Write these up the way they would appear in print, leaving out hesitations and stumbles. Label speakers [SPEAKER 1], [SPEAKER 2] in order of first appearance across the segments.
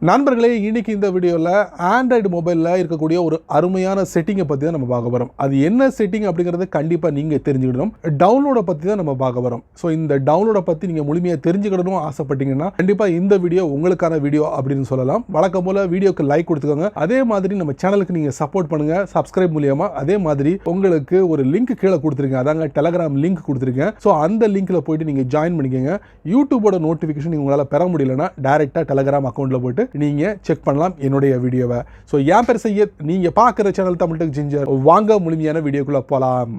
[SPEAKER 1] நண்பர்களே, இன்னைக்கு இந்த வீடியோவில் ஆண்ட்ராய்டு மொபைலில் இருக்கக்கூடிய ஒரு அருமையான செட்டிங்கை பற்றி தான் நம்ம பார்க்க போகிறோம். அது என்ன செட்டிங் அப்படிங்கிறது கண்டிப்பாக நீங்கள் தெரிஞ்சுக்கிடணும். டவுன்லோடை பற்றி தான் நம்ம பார்க்க போகிறோம். ஸோ இந்த டவுன்லோடை பற்றி நீங்கள் முழுமையாக தெரிஞ்சுக்கிடணும் ஆசைப்பட்டீங்கன்னா கண்டிப்பாக இந்த வீடியோ உங்களுக்கான வீடியோ அப்படின்னு சொல்லலாம். வழக்கம் போல் வீடியோக்கு லைக் கொடுத்துக்கோங்க. அதே மாதிரி நம்ம சேனலுக்கு நீங்கள் சப்போர்ட் பண்ணுங்கள் சப்ஸ்கிரைப் மூலியமாக. அதே மாதிரி உங்களுக்கு ஒரு லிங்க் கீழே கொடுத்துருக்கேன், அதாங்க டெலகிராம் லிங்க் கொடுத்துருக்கேன். ஸோ அந்த லிங்க்கில் போயிட்டு நீங்கள் ஜாயின் பண்ணிக்கோங்க. யூடியூபோட நோட்டிஃபிகேஷன் உங்களால் பெற முடியலன்னா டைரெக்டாக டெலகிராம் அக்கௌண்ட்டில் போய்ட்டு நீங்கள் செக் பண்ணலாம் என்னுடைய வீடியோவை. ஸோ என் பேர் சையத், நீங்கள் பார்க்குற சேனல் தமிழ் டெக் ஜிஞ்சர். வாங்க முழுமையான வீடியோக்குள்ளே போகலாம்.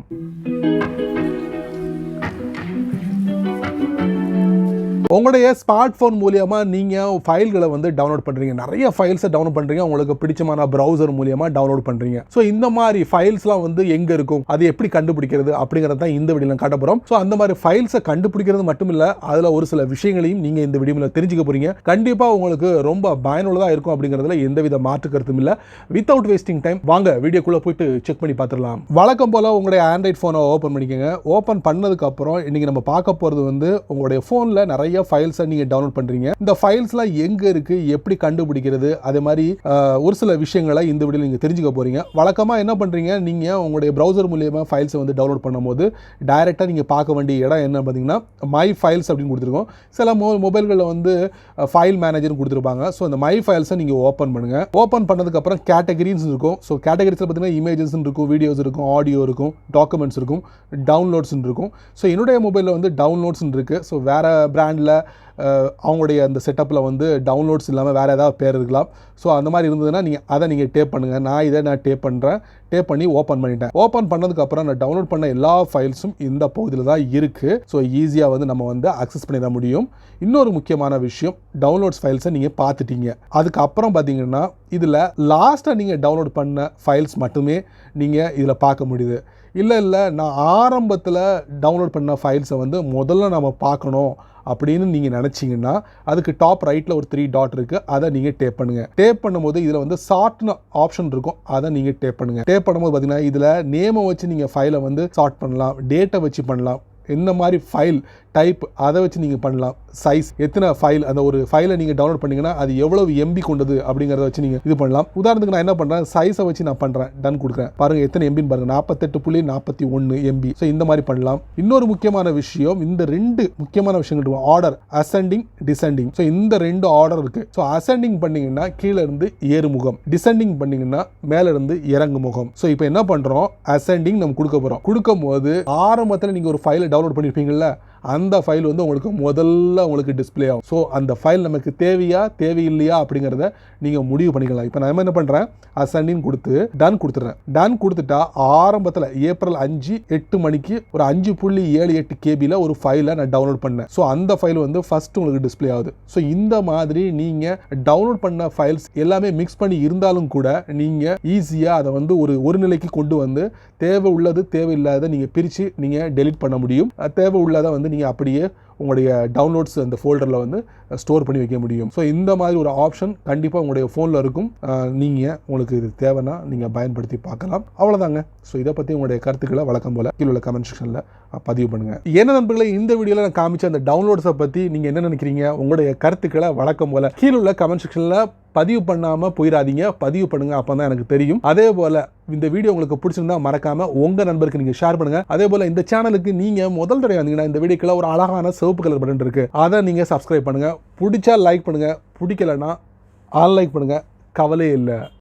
[SPEAKER 1] உங்களுடைய ஸ்மார்ட் ஃபோன் மூலியமாக நீங்கள் ஃபைல்களை வந்து டவுன்லோட் பண்ணுறீங்க, நிறைய ஃபைல்ஸை டவுன்லோட் பண்ணுறீங்க, உங்களுக்கு பிடிச்சமான ப்ரௌசர் மூலியமாக டவுன்லோட் பண்ணுறீங்க. ஸோ இந்த மாதிரி ஃபைல்ஸ்லாம் வந்து எங்கே இருக்கும், அது எப்படி கண்டுபிடிக்கிறது அப்படிங்கிறத தான் இந்த வீடியோவில் காட்ட போகிறோம். ஸோ அந்த மாதிரி ஃபைல்ஸை கண்டுபிடிக்கிறது மட்டும் இல்லை, அதில் ஒரு சில விஷயங்களையும் நீங்கள் இந்த வீடியோவில் தெரிஞ்சுக்க போகிறீங்க. கண்டிப்பாக உங்களுக்கு ரொம்ப பயனுள்ளதாக இருக்கும் அப்படிங்கிறதுல எந்தவித மாற்று கருத்தும் இல்லை. வித்தவுட் வேஸ்டிங் டைம் வாங்க வீடியோக்குள்ளே போயிட்டு செக் பண்ணி பார்த்துடலாம். வழக்கம் போல் உங்களுடைய ஆண்ட்ராய்ட் ஃபோனை ஓப்பன் பண்ணிக்கோங்க. ஓப்பன் பண்ணதுக்கப்புறம் இன்றைக்கி நம்ம பார்க்க போகிறது வந்து உங்களுடைய ஃபோனில் நிறைய ஃபைல்ஸை நீங்கள் டவுன்லோட் பண்ணுறீங்க. இந்த ஃபைல்ஸ்லாம் எங்கே இருக்குது, எப்படி கண்டுபிடிக்கிறது, அதே மாதிரி ஒரு சில விஷயங்களை இந்த வீடியோவில் நீங்கள் தெரிஞ்சுக்க போகிறீங்க. வழக்கமாக என்ன பண்ணுறீங்க, நீங்கள் உங்களுடைய ப்ரௌசர் மூலியமாக ஃபைல்ஸை வந்து டவுன்லோட் பண்ணும்போது டைரெக்டாக நீங்கள் பார்க்க வேண்டிய இடம் என்ன பார்த்தீங்கன்னா மை ஃபைல்ஸ் அப்படின்னு கொடுத்துருக்கோம். சில மொபைல்களில் வந்து ஃபைல் மேனேஜர்னு கொடுத்துருப்பாங்க. ஸோ இந்த மை ஃபைல்ஸை நீங்கள் ஓப்பன் பண்ணுங்கள். ஓப்பன் பண்ணதுக்கப்புறம் கேட்டகரிஸ் இருக்கும். ஸோ கேட்டகரிஸில் பார்த்தீங்கன்னா இமேஜஸ் இருக்கும், வீடியோஸ் இருக்கும், ஆடியோ இருக்கும், டாக்குமெண்ட்ஸ் இருக்கும், டவுன்லோட்ஸ் இருக்கும். ஸோ என்னுடைய மொபைலில் வந்து டவுன்லோட்ஸ் இருக்குது. ஸோ வேறு பிராண்டில் அவங்களுடைய அந்த செட்டப்பில் வந்து டவுன்லோட்ஸ் இல்லாமல் வேறு ஏதாவது பேர் இருக்கலாம். ஸோ அந்த மாதிரி இருந்ததுன்னா நீங்கள் டேப் பண்ணுங்கள். நான் டேப் பண்ணுறேன். டேப் பண்ணி ஓப்பன் பண்ணிட்டேன். ஓப்பன் பண்ணதுக்கப்புறம் நான் டவுன்லோட் பண்ண எல்லா ஃபைல்ஸும் இந்த பகுதியில் தான் இருக்குது. ஸோ ஈஸியாக வந்து நம்ம வந்து அக்சஸ் பண்ணிட முடியும். இன்னொரு முக்கியமான விஷயம், டவுன்லோட்ஸ் ஃபைல்ஸை நீங்கள் பார்த்துட்டீங்க. அதுக்கப்புறம் பார்த்தீங்கன்னா இதில் லாஸ்ட்டாக நீங்கள் டவுன்லோட் பண்ண ஃபைல்ஸ் மட்டுமே நீங்கள் இதில் பார்க்க முடியுது. இல்லை நான் ஆரம்பத்தில் டவுன்லோட் பண்ண ஃபைல்ஸை வந்து முதல்ல நம்ம பார்க்கணும் அப்படின்னு நீங்கள் நினச்சிங்கன்னா அதுக்கு டாப் ரைட்டில் ஒரு 3 டாட் இருக்குது, அதை நீங்கள் டேப் பண்ணுங்கள். டேப் பண்ணும்போது இதில் வந்து சார்ட்னு ஆப்ஷன் இருக்கும், அதை நீங்கள் டேப் பண்ணுங்கள். டேப் பண்ணும்போது பார்த்தீங்கன்னா இதில் நேமை வச்சு நீங்கள் ஃபைலை வந்து சார்ட் பண்ணலாம், டேட்டை வச்சு பண்ணலாம், என்ன மாதிரி ஃபைல் டைப் அதை வச்சு நீங்கள் பண்ணலாம், சைஸ் எத்தனை ஃபைல், அந்த ஒரு ஃபைலை நீங்கள் டவுன்லோட் பண்ணிங்கன்னா அது எவ்வளவு எம்பி கொண்டது அப்படிங்கிறத வச்சு நீங்கள் இது பண்ணலாம். உதாரணத்துக்கு நான் என்ன பண்ணுறேன், சைஸை வச்சு நான் பண்ணுறேன், டன் கொடுக்குறேன். பாருங்கள் எத்தனை எம்பின்னு பாருங்கள், 48.41 எம்பி. ஸோ இந்த மாதிரி பண்ணலாம். இன்னொரு முக்கியமான விஷயம், இந்த 2 முக்கியமான விஷயங்கள் இருக்கும், ஆர்டர் அசெண்டிங் டிசெண்டிங். ஸோ இந்த 2 ஆர்டர் இருக்குது. ஸோ அசெண்டிங் பண்ணிங்கன்னா கீழே இருந்து ஏறுமுகம், டிசெண்டிங் பண்ணிங்கன்னா மேலே இருந்து இறங்கு முகம். ஸோ இப்போ என்ன பண்ணுறோம், அசெண்டிங் நம்ம கொடுக்க போகிறோம். கொடுக்கும் போது ஆரம்பத்தில் நீங்கள் ஒரு ஃபைலை டவுன்லோட் பண்ணியிருப்பீங்கள்ல, அந்த ஃபைல் வந்து உங்களுக்கு டிஸ்பிளே ஆகும். ஸோ அந்த ஃபைல் நமக்கு தேவையில்லையா அப்படிங்கிறத நீங்கள் முடிவு பண்ணிக்கலாம். இப்போ நான் என்ன பண்ணுறேன், அசெண்டிங் கொடுத்து டன் கொடுத்துட்றேன். டன் கொடுத்துட்டா ஆரம்பத்தில் ஏப்ரல் 5 மணிக்கு ஒரு 5.78 கேபியில் ஒரு ஃபைலை நான் டவுன்லோட் பண்ணேன். ஸோ அந்த ஃபைல் வந்து ஃபர்ஸ்ட் உங்களுக்கு டிஸ்பிளே ஆகுது. ஸோ இந்த மாதிரி நீங்கள் டவுன்லோட் பண்ண ஃபைல்ஸ் எல்லாமே மிக்ஸ் பண்ணி இருந்தாலும் கூட நீங்கள் ஈஸியாக அதை வந்து ஒரு நிலைக்கு கொண்டு வந்து தேவை உள்ளது தேவையில்லாத நீங்கள் பிரித்து நீங்கள் டெலிட் பண்ண முடியும். தேவை உள்ளதை வந்து நீங்கள் அப்படியே உங்களுடைய டவுன்லோட்ஸ் அந்த ஃபோல்டரில் வந்து ஸ்டோர் பண்ணி வைக்க முடியும். ஸோ இந்த மாதிரி ஒரு ஆப்ஷன் கண்டிப்பாக உங்களுடைய ஃபோனில் இருக்கும். உங்களுக்கு இது தேவைன்னா நீங்கள் பயன்படுத்தி பார்க்கலாம். அவ்வளோதாங்க. ஸோ இதை பற்றி உங்களுடைய கருத்துக்களை வழக்கம் போல் கீழே உள்ள கமெண்ட் செக்ஷனில் பதிவு பண்ணுங்கள். என்ன நண்பர்களே, இந்த வீடியோவில் நான் காமிச்ச அந்த டவுன்லோட்ஸை பற்றி நீங்கள் என்ன நினைக்கிறீங்க, உங்களுடைய கருத்துக்களை வழக்கம் போல் கீழே உள்ள கமெண்ட் செக்ஷனில் பதிவு பண்ணாமல் போயிடாதீங்க, பதிவு பண்ணுங்கள், அப்போ தான் எனக்கு தெரியும். அதே போல் இந்த வீடியோ உங்களுக்கு பிடிச்சிருந்தா மறக்காமல் உங்கள் நண்பருக்கு நீங்கள் ஷேர் பண்ணுங்கள். அதே போல் இந்த சேனலுக்கு நீங்கள் முதல் தடவை வந்தீங்கன்னா இந்த வீடியோக்குள்ள ஒரு அழகான சிவப்பு கலர் பட்டன் இருக்குது, அதை நீங்கள் சப்ஸ்கிரைப் பண்ணுங்கள். பிடிச்சா லைக் பண்ணுங்கள், பிடிக்கலைன்னா அன்லைக் பண்ணுங்கள், கவலையே இல்லை.